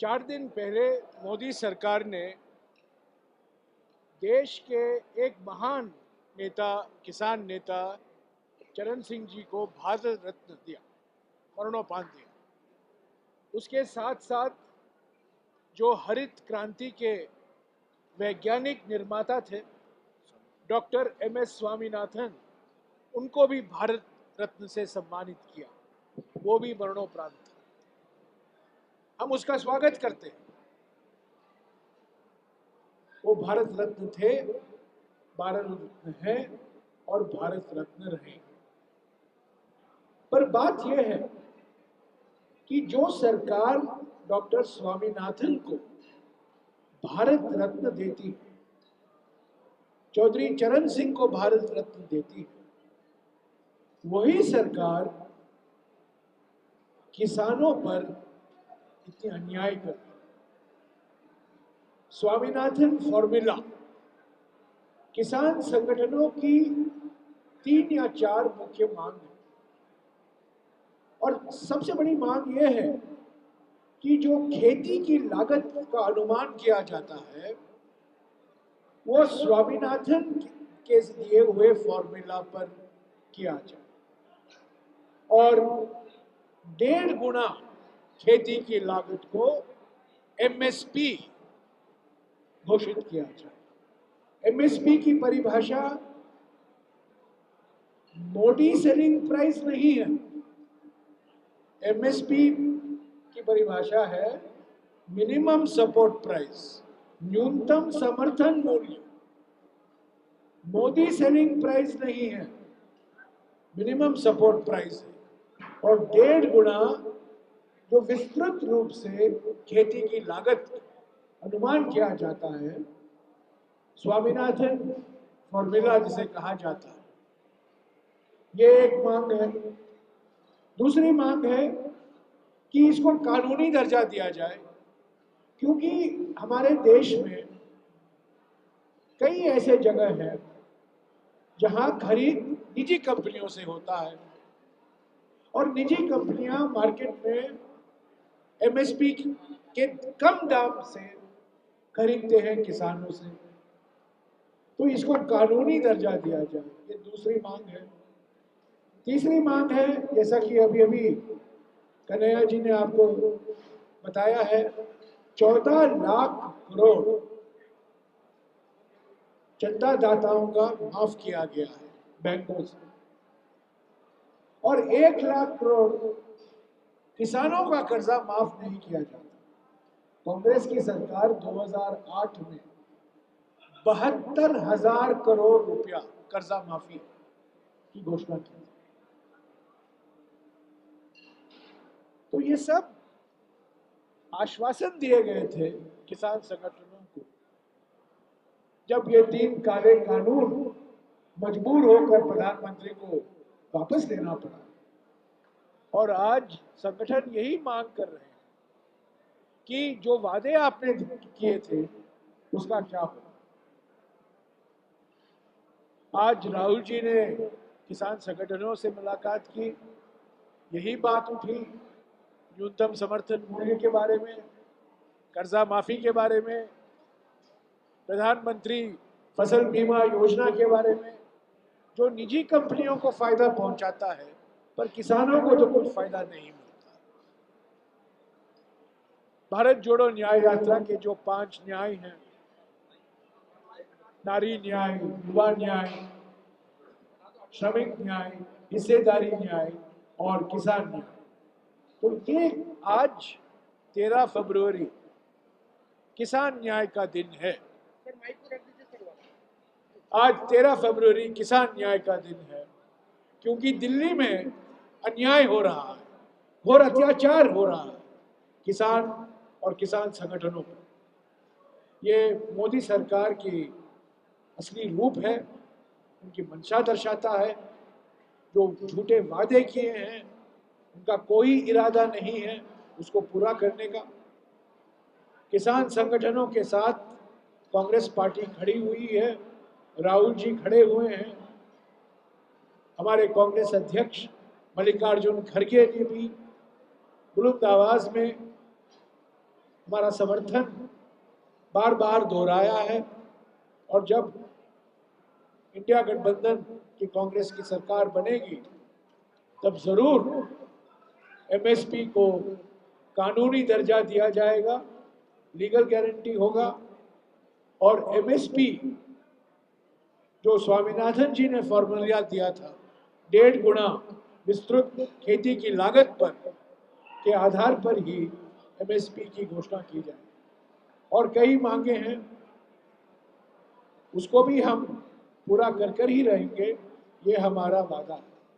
4 दिन पहले मोदी सरकार ने देश के एक महान नेता, किसान नेता चरण सिंह जी को भारत रत्न दिया, मरणोपरांत दिया। उसके साथ साथ जो हरित क्रांति के वैज्ञानिक निर्माता थे डॉक्टर MS स्वामीनाथन, उनको भी भारत रत्न से सम्मानित किया, वो भी मरणोपरांत था। हम उसका स्वागत करते हैं। वो भारत रत्न थे, भारत रत्न है और भारत रत्न रहेंगे। पर बात यह है कि जो सरकार डॉक्टर स्वामीनाथन को भारत रत्न देती है, चौधरी चरण सिंह को भारत रत्न देती है, वही सरकार किसानों पर इतनी अन्याय करती है। स्वामीनाथन फॉर्मूला किसान संगठनों की 3 या 4 मुख्य मांग है, और सबसे बड़ी मांग यह है कि जो खेती की लागत का अनुमान किया जाता है वो स्वामीनाथन के दिए हुए फॉर्मूला पर किया जाए और 1.5 गुना खेती की लागत को MSP घोषित किया जाए। MSP की परिभाषा मोदी सेलिंग प्राइस नहीं है। MSP की परिभाषा है मिनिमम सपोर्ट प्राइस, न्यूनतम समर्थन मूल्य। मोदी सेलिंग प्राइस नहीं है, मिनिमम सपोर्ट प्राइस है। और 1.5 गुना जो विस्तृत रूप से खेती की लागत अनुमान किया जाता है, स्वामीनाथन फॉर्मूला जिसे कहा जाता है, ये एक मांग है। दूसरी मांग है कि इसको कानूनी दर्जा दिया जाए, क्योंकि हमारे देश में कई ऐसे जगह हैं जहां खरीद निजी कंपनियों से होता है और निजी कंपनियां मार्केट में MSP के कम दाम से खरीदते हैं किसानों से, तो इसको कानूनी दर्जा दिया जाए, ये दूसरी मांग है। तीसरी मांग है, जैसा कि अभी अभी कन्हैया जी ने आपको बताया है, 14 लाख करोड़ चंदादाताओं का माफ किया गया है बैंकों से, और 1 लाख करोड़ किसानों का कर्जा माफ नहीं किया जाता। कांग्रेस की सरकार 2008 में 72,000 करोड़ रुपया कर्जा माफी की घोषणा की। तो ये सब आश्वासन दिए गए थे किसान संगठनों को, जब ये 3 काले कानून मजबूर होकर प्रधानमंत्री को वापस लेना पड़ा। और आज संगठन यही मांग कर रहे हैं कि जो वादे आपने किए थे उसका क्या हो। आज राहुल जी ने किसान संगठनों से मुलाकात की, यही बात उठी, न्यूनतम समर्थन मूल्य के बारे में, कर्जा माफी के बारे में, प्रधानमंत्री फसल बीमा योजना के बारे में, जो निजी कंपनियों को फायदा पहुंचाता है पर किसानों को तो कुछ फायदा नहीं मिलता। भारत जोड़ो न्याय यात्रा के जो 5 न्याय हैं, नारी न्याय, युवा न्याय, श्रमिक न्याय, हिस्सेदारी न्याय और किसान न्याय, तो ये आज 13 फरवरी किसान न्याय का दिन है। आज 13 फरवरी किसान न्याय का दिन है, क्योंकि दिल्ली में अन्याय हो रहा है, घोर अत्याचार हो रहा है किसान और किसान संगठनों पर। ये मोदी सरकार की असली रूप है, उनकी मंशा दर्शाता है। जो झूठे वादे किए हैं उनका कोई इरादा नहीं है उसको पूरा करने का। किसान संगठनों के साथ कांग्रेस पार्टी खड़ी हुई है, राहुल जी खड़े हुए हैं, हमारे कांग्रेस अध्यक्ष मल्लिकार्जुन खड़गे ने भी बुलंद आवाज में हमारा समर्थन बार बार दोहराया है। और जब इंडिया गठबंधन की कांग्रेस की सरकार बनेगी तब जरूर एमएसपी को कानूनी दर्जा दिया जाएगा, लीगल गारंटी होगा। और एमएसपी जो स्वामीनाथन जी ने फॉर्मूला दिया था 1.5 गुना विस्तृत खेती की लागत पर के आधार पर ही एमएसपी की घोषणा की जाए। और कई मांगे हैं, उसको भी हम पूरा कर ही रहेंगे, ये हमारा वादा है।